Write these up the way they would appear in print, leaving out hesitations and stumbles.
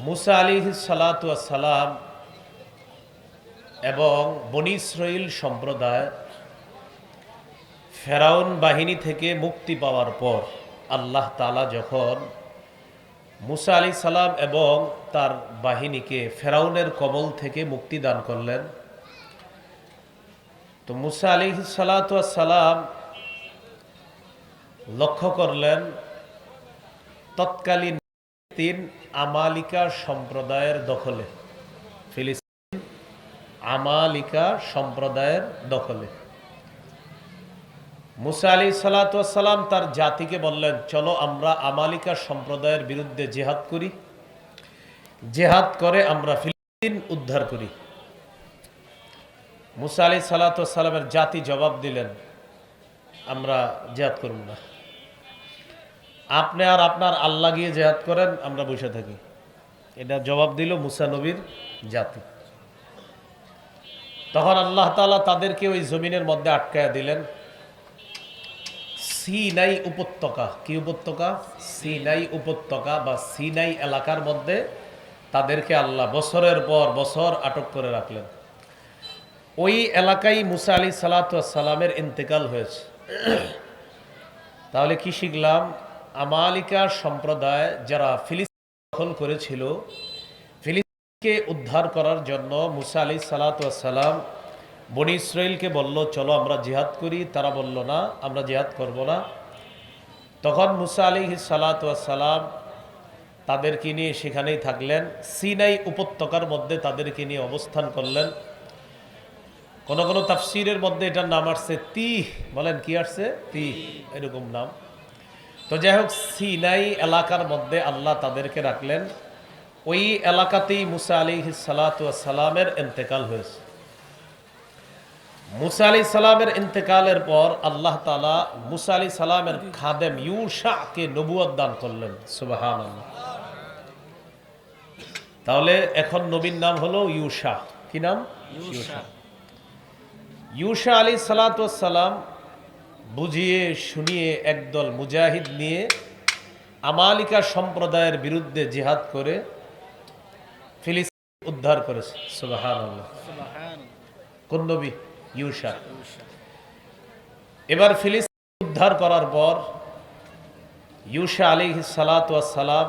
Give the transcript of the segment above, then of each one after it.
মুসা আলাইহিস সালাতু ওয়াস সালাম এবং বনী ইসরাইল সম্প্রদায় ফেরাউন বাহিনী থেকে মুক্তি পাওয়ার পর আল্লাহ তাআলা যখন মুসা আলাইহিস সালাম এবং তার বাহিনীকে ফেরাউনের কবল থেকে মুক্তি দান করলেন, তো মুসা আলাইহিস সালাতু ওয়াস সালাম লক্ষ্য করলেন তৎকালীন তিন আমালিকা সম্প্রদায়ের দখলে, ফিলিস্তিন আমালিকা সম্প্রদায়ের দখলে। মুসা আলাইহিস সালাতু ওয়াস সালাম তার জাতিকে বললেন, চলো আমরা আমালিকা সম্প্রদায়ের বিরুদ্ধে জিহাদ করি, জিহাদ করে আমরা ফিলিস্তিন উদ্ধার করি। মুসা আলাইহিস সালাতু ওয়াস সালামের জাতি জবাব দিলেন, আমরা জিহাদ করব না, আপনি আর আপনার আল্লাহ গিয়ে জিহাদ করেন, আমরা বসে থাকি। এটা জবাব দিল মুসা নবীর জাতি। তখন আল্লাহ তাআলা তাদেরকে ওই জমিনের মধ্যে আটকায়া দিলেন। সিনাই উপত্যকা, কি উপত্যকা? সিনাই উপত্যকা বা সিনাই এলাকার মধ্যে তাদেরকে আল্লাহ বছরের পর বছর আটক করে রাখলেন। ওই এলাকায় মুসা আলাইহিস সালাতু ওয়াস সালামের ইন্তেকাল হয়েছে। তাহলে কি শিখলাম? আমালিকা সম্প্রদায় যারা ফিলিস্তিন দখল করেছিল, ফিলিস্তিনকে উদ্ধার করার জন্য মুসা আলাইহিস সালাতু ওয়াস সালাম বনী ইসরাইলকে বলল, চলো আমরা জিহাদ করি। তারা বলল, না, আমরা জিহাদ করব না। তখন মুসা আলাইহিস সালাতু ওয়াস সালাম তাদেরকে নিয়ে সেখানেই থাকলেন, সিনাই উপত্যকার মধ্যে তাদেরকে নিয়ে অবস্থান করলেন। কোন কোন তাফসীরের মধ্যে এটার নাম আসছে তিহ, বলেন কি আসছে? তিহ, এরকম নাম। তো যাই হোক, সিনাই এলাকার মধ্যে আল্লাহ তাদেরকে রাখলেন। ওই এলাকাতেই মুসা আলাইহিস সালাতু ওয়াস সালামের ইন্তেকাল হয়েছে। মুসা আলাইহিস সালামের ইন্তেকালের পর আল্লাহ তাআলা মুসা আলাইহিস সালামের খাদেম ইউশাকে নবুয়ত দান করলেন। সুবহানাল্লাহ। তাহলে এখন নবীর নাম হলো ইউশা। কি নাম? ইউশা। ইউশা আলাইহিস সালাতু ওয়াস সালাম বুঝিয়ে শুনিয়ে একদল মুজাহিদ নিয়ে আমালিকা সম্প্রদায়ের বিরুদ্ধে জিহাদ করে ফিলিস্তিন উদ্ধার করেছে। সুবহানাল্লাহ। কোন নবী? ইউশা। এবার ফিলিস্তিন উদ্ধার করার পর ইউশা আলাইহিস সালাতু ওয়াস সালাম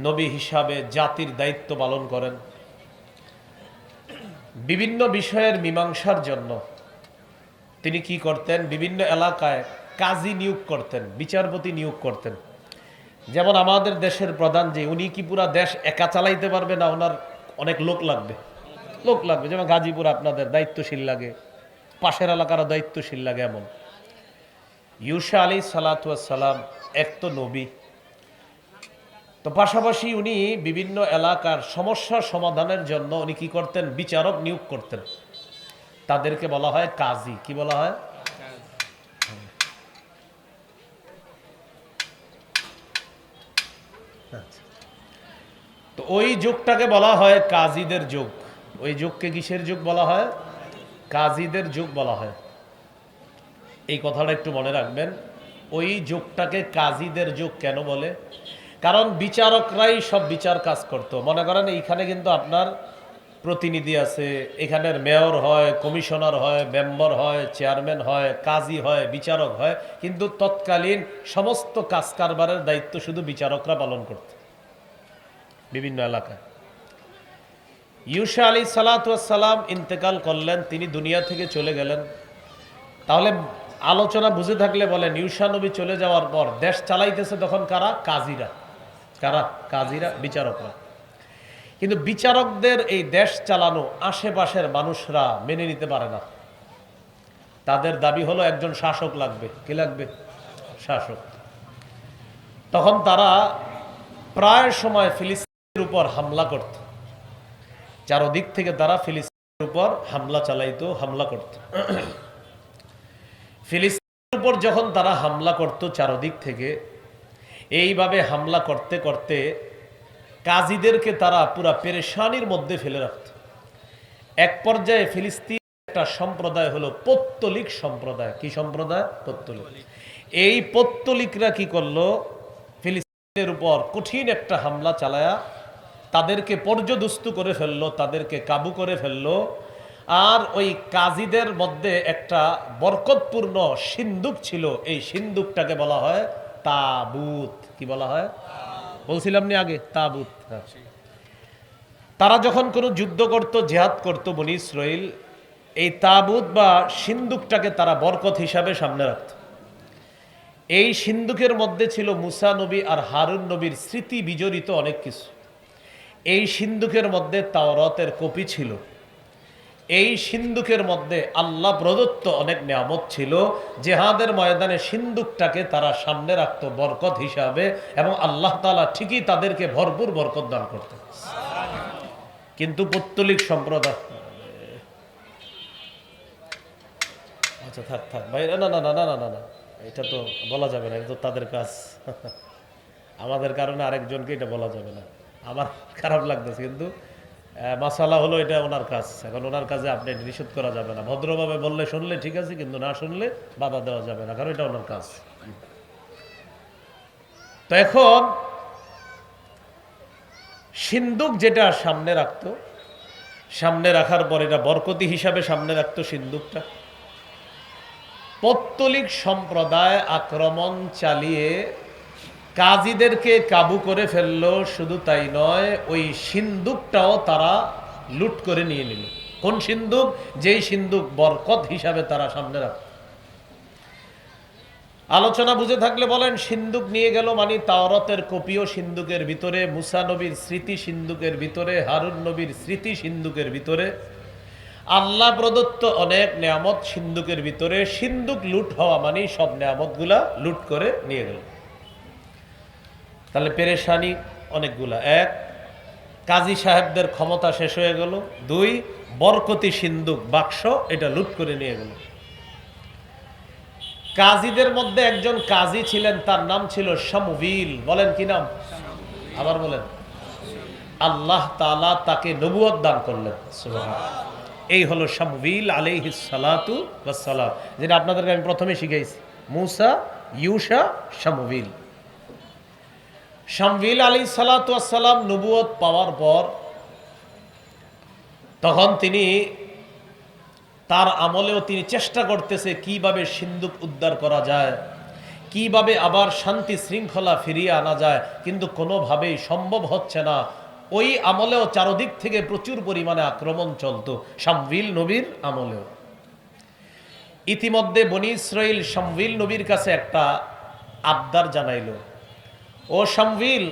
নবী হিসাবে জাতির দায়িত্ব পালন করেন। বিভিন্ন বিষয়ের মীমাংসার জন্য তিনি কি করতেন? বিভিন্ন এলাকায় কাজী নিয়োগ করতেন, বিচারপতি নিয়োগ করতেন। যেমন আমাদের দেশের প্রধান যে, উনি কি পুরা দেশ একা চালাইতে পারবে না, ওনার অনেক লোক লাগবে। যেমন গাজীপুর আপনাদের দায়িত্বশীল লাগে, পাশের এলাকারও দায়িত্বশীল লাগে। এমন ইউশা আলাইহিস সালাতু ওয়াস সালাম এক তো নবী, তো পাশাপাশি উনি বিভিন্ন এলাকার সমস্যা সমাধানের জন্য উনি কি করতেন? বিচারক নিয়োগ করতেন। তাদেরকে বলা হয় কাজী। কি বলা হয়? তো ওই যুগটাকে বলা হয় কাজীদের যুগ। ওই যুগকে কিসের যুগ বলা হয়? কাজীদের যুগ বলা হয়। এই কথাটা একটু মনে রাখবেন। ওই যুগটাকে কাজীদের যুগ কেন বলে? কারণ বিচারকরাই সব বিচার কাজ করত। মনে করেন এইখানে কিন্তু আপনার প্রতিনিধি আছে, এখানের মেয়র হয়, কমিশনার হয়, মেম্বার হয়, চেয়ারম্যান হয়, কাজী হয়, বিচারক হয়, কিন্তু তৎকালীন সমস্ত কাজ কারবারের দায়িত্ব শুধু বিচারকরা পালন করত বিভিন্ন এলাকায়। ইউশা আলাইহিস সালাতু ওয়াস সালাম ইন্তেকাল করলেন, তিনি দুনিয়া থেকে চলে গেলেন। তাহলে আলোচনা বুঝে থাকলে বলেন, ইউশা নবী চলে যাওয়ার পর দেশ চালাইতেছে তখন কারা? কাজীরা। কারা? কাজীরা, বিচারকরা। কিন্তু বিচারকদের এই দেশ চালানো আশেপাশের মানুষরা মেনে নিতে পারে না। তাদের দাবি হলো একজন শাসক লাগবে। কি লাগবে? শাসক। তখন তারা প্রায় সময় ফিলিস্তিনের উপর হামলা করত। চারদিক থেকে তারা ফিলিস্তিনের উপর হামলা চালাইতো, হামলা করত। ফিলিস্তিনের উপর যখন তারা হামলা করত চারদিক থেকে, এইভাবে হামলা করতে করতে কাজীদেরকে তারা পুরা পেরেশানির মধ্যে ফেলে রাখত। এক পর্যায়ে ফিলিস্তিন একটা সম্প্রদায় হলো পৌত্তলিক সম্প্রদায়। কি সম্প্রদায়? পৌত্তলিক। এই পৌত্তলিকরা কি করলো? ফিলিস্তিনের উপর কঠিন একটা হামলা চালায়া তাদেরকে পর্যদুস্তু করে ফেললো, তাদেরকে কাবু করে ফেললো। আর ওই কাজীদের মধ্যে একটা বরকতপূর্ণ সিন্দুক ছিল, এই সিন্দুকটাকে বলা হয় তাবুত। কি বলা হয়? বলছিলাম নি আগে, তাবুত। হ্যাঁ। তারা যখন কোনো যুদ্ধ করত, জেহাদ করত বনী ইসরাইল, এই তাবুত বা সিন্দুকটাকে তারা বরকত হিসাবে সামনে রাখত। এই সিন্দুকের মধ্যে ছিল মুসা নবী আর হারুন নবীর স্মৃতি বিজড়িত অনেক কিছু। এই সিন্দুকের মধ্যে তাওরাতের কপি ছিল। এই সিন্দুকের মধ্যে আল্লাহ প্রদত্ত অনেক নিয়ামত ছিল। জেহাদের ময়দানে সিন্দুকটাকে তারা সামনে রাখত বরকত হিসাবে, এবং আল্লাহ তাআলা ঠিকই তাদেরকে ভরপুর বরকত দান করতেন। কিন্তু পৌত্তলিক সম্প্রদায়, আচ্ছা থাক থাক ভাই, না না না না না না না, এটা তো বলা যাবে না, এটা তো তাদের কাজ। আমাদের কারণে আরেকজনকে এটা বলা যাবে না। আমার খারাপ লাগতেছে, কিন্তু মাসালা হলো এটা ওনার কাজ। এখন ওনার কাজে আপনি নিষেধ করা যাবে না। ভদ্রভাবে বললে শুনলে ঠিক আছে, কিন্তু না শুনলে বাধা দেওয়া যাবে না, কারণ এটা ওনার কাজ। তো এখন সিন্দুক যেটা সামনে রাখতো, সামনে রাখার পর এটা বরকতি হিসাবে সামনে রাখতো সিন্দুকটা। পৌত্তলিক সম্প্রদায় আক্রমণ চালিয়ে কাজীদেরকে কাবু করে ফেললো। শুধু তাই নয়, ওই সিন্দুকটাও তারা লুট করে নিয়ে নিল। কোন সিন্দুক? যেই সিন্দুক বরকত হিসাবে তারা সামনে রাখত। আলোচনা বুঝে থাকলে বলেন, সিন্দুক নিয়ে গেল মানে তাওরাতের কপিও সিন্দুকের ভিতরে, মুসা নবীর স্মৃতি সিন্দুকের ভিতরে, হারুন নবীর স্মৃতি সিন্দুকের ভিতরে, আল্লাহ প্রদত্ত অনেক নেয়ামত সিন্দুকের ভিতরে। সিন্দুক লুট হওয়া মানে সব নেয়ামতগুলা লুট করে নিয়ে গেল। তাহলে পেরেশানি অনেকগুলা। এক, কাজী সাহেবদের ক্ষমতা শেষ হয়ে গেল। দুই, বরকতি সিন্দুক বাক্স এটা লুট করে নিয়ে গেল। কাজীদের মধ্যে একজন কাজী ছিলেন, তার নাম ছিল শামুবিল। বলেন কি নাম? আবার বলেন। আল্লাহ তাআলা তাকে নবুয়ত দান করলেন। সুবহানাল্লাহ। এই হলো শামুবিল আলাইহিস সালাতু ওয়াস সালাম, যেটা আপনাদেরকে আমি প্রথমে শিখাইছি। মুসা, ইউশা, শামুবিল। শামবিল আলাইহিস সালাতু ওয়াস সালাম নবুয়ত পাওয়ার পর তখন তিনি তার আমলেও তিনি চেষ্টা করতেছে কিভাবে সিন্দুক উদ্ধার করা যায়, কিভাবে আবার শান্তি শৃঙ্খলা ফিরিয়ে আনা যায়, কিন্তু কোনোভাবেই সম্ভব হচ্ছে না। ওই আমলেও চারদিক থেকে প্রচুর পরিমাণে আক্রমণ চলত, শামবিল নবীর আমলেও। ইতিমধ্যে বনী ইসরাইল শামবিল নবীর কাছে একটা আবদার জানাইল, ও শামবিল,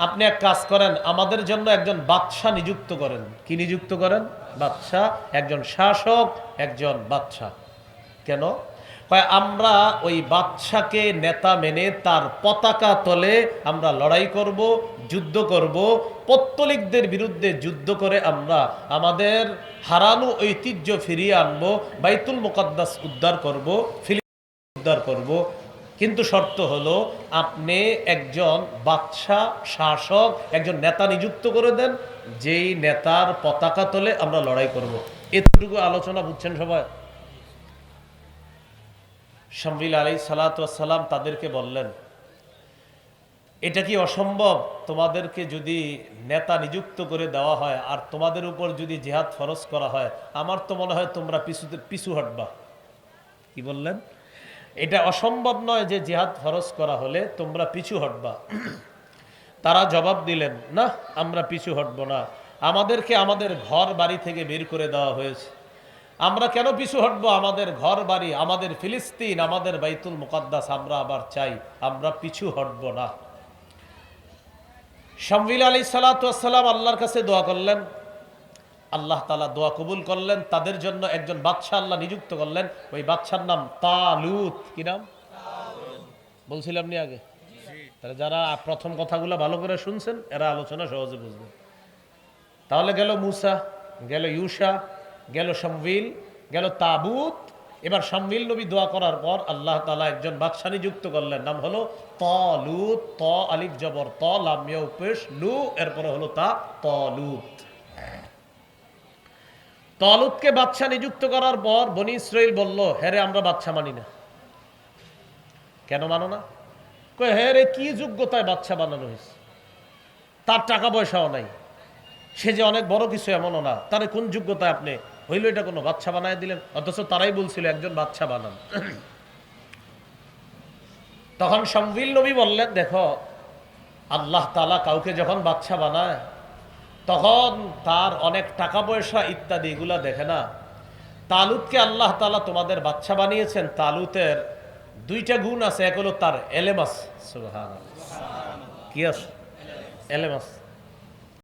আপনি এক কাজ করেন, আমাদের জন্য একজন বাদশাহ নিযুক্ত করেন। কি নিযুক্ত করেন? বাদশাহ, একজন শাসক, একজন বাদশাহ। কেন? আমরা ওই বাদশাকে নেতা মেনে তার পতাকা তলে আমরা লড়াই করব, যুদ্ধ করব, পৌত্তলিকদের বিরুদ্ধে যুদ্ধ করে আমরা আমাদের হারানো ঐতিহ্য ফিরিয়ে আনবো, বাইতুল মুকাদ্দাস উদ্ধার করব, ফিলিস্তিন উদ্ধার করব। কিন্তু শর্ত হলো আপনি একজন বাদশাহ, শাসক, একজন নেতা নিযুক্ত করে দেন, যেই নেতার পতাকা তলে আমরা লড়াই করব। এতটুকু আলোচনা বুঝছেন সবাই? শামবিল আলাইহিস সালাতু ওয়াস সালাম তাদেরকে বললেন, এটা কি অসম্ভব? তোমাদেরকে যদি নেতা নিযুক্ত করে দেওয়া হয় আর তোমাদের উপর যদি জিহাদ ফরজ করা হয়, আমার তো মনে হয় তোমরা পিছু হটবা। কি বললেন? এটা অসম্ভব নয় যে জিহাদ ফরজ করা হলে তোমরা পিছু হটবা। তারা জবাব দিলেন, না, আমরা পিছু হটব না। আমাদেরকে আমাদের ঘর বাড়ি থেকে বের করে দেওয়া হয়েছে, আমরা কেন পিছু হটবো? আমাদের ঘর বাড়ি, আমাদের ফিলিস্তিন, আমাদের বাইতুল মুকাদ্দাস আমরা আবার চাই, আমরা পিছু হটব না। শামবিল আলাইহিস সালাতু ওয়াস সালাম আল্লাহর কাছে দোয়া করলেন, আল্লাহ তাআলা দোয়া কবুল করলেন। তাদের জন্য একজন বাদশাহ আল্লাহ নিযুক্ত করলেন, ওই বাদশার নাম তালুত। কি নাম? বলছিলাম নি আগে? তাহলে যারা প্রথম কথাগুলো ভালো করে শুনছেন এরা আলোচনা সহজে বুঝবেন। তাহলে গেল মুসা, গেল ইউশা, গেল শামবিল, গেল তাবুত। এবার শামবিল নবী দোয়া করার পর আল্লাহ তাআলা একজন বাদশাহ নিযুক্ত করলেন, নাম হলো তালুত। ত আলিফ জবর ত, লাম ইয়া পেশ লু, এরপরে হলো তা, তালুত। তালুতকে বাদশাহ নিযুক্ত করার পর বনী ইসরাইল বলল, হ্যাঁ আমরা বাদশাহ মানি না। কেন মানো না? কয়, হ্যাঁ রে, কি যোগ্যতায় বাদশাহ বানানো হয়েছে? তার টাকা পয়সাও নাই, সে যে অনেক বড় কিছু এমনও না, তার কোন যোগ্যতায় আপনি হইল এটা কোনো বাচ্চা বানায় দিলেন? অথচ তারাই বলছিল একজন বাচ্চা বানান। তখন শমুয়েল নবী বললেন, দেখো আল্লাহ তাআলা কাউকে যখন বাচ্চা বানায় তখন তার অনেক টাকা পয়সা ইত্যাদি এগুলা দেখে না। তালুতকে আল্লাহ তাআলা তোমাদের বাচ্চা বানিয়েছেন, তালুতের দুইটা গুণ আছে, এক হলো তার এলেম আছে। সুবহানাল্লাহ, কি আছে? এলেম আছে।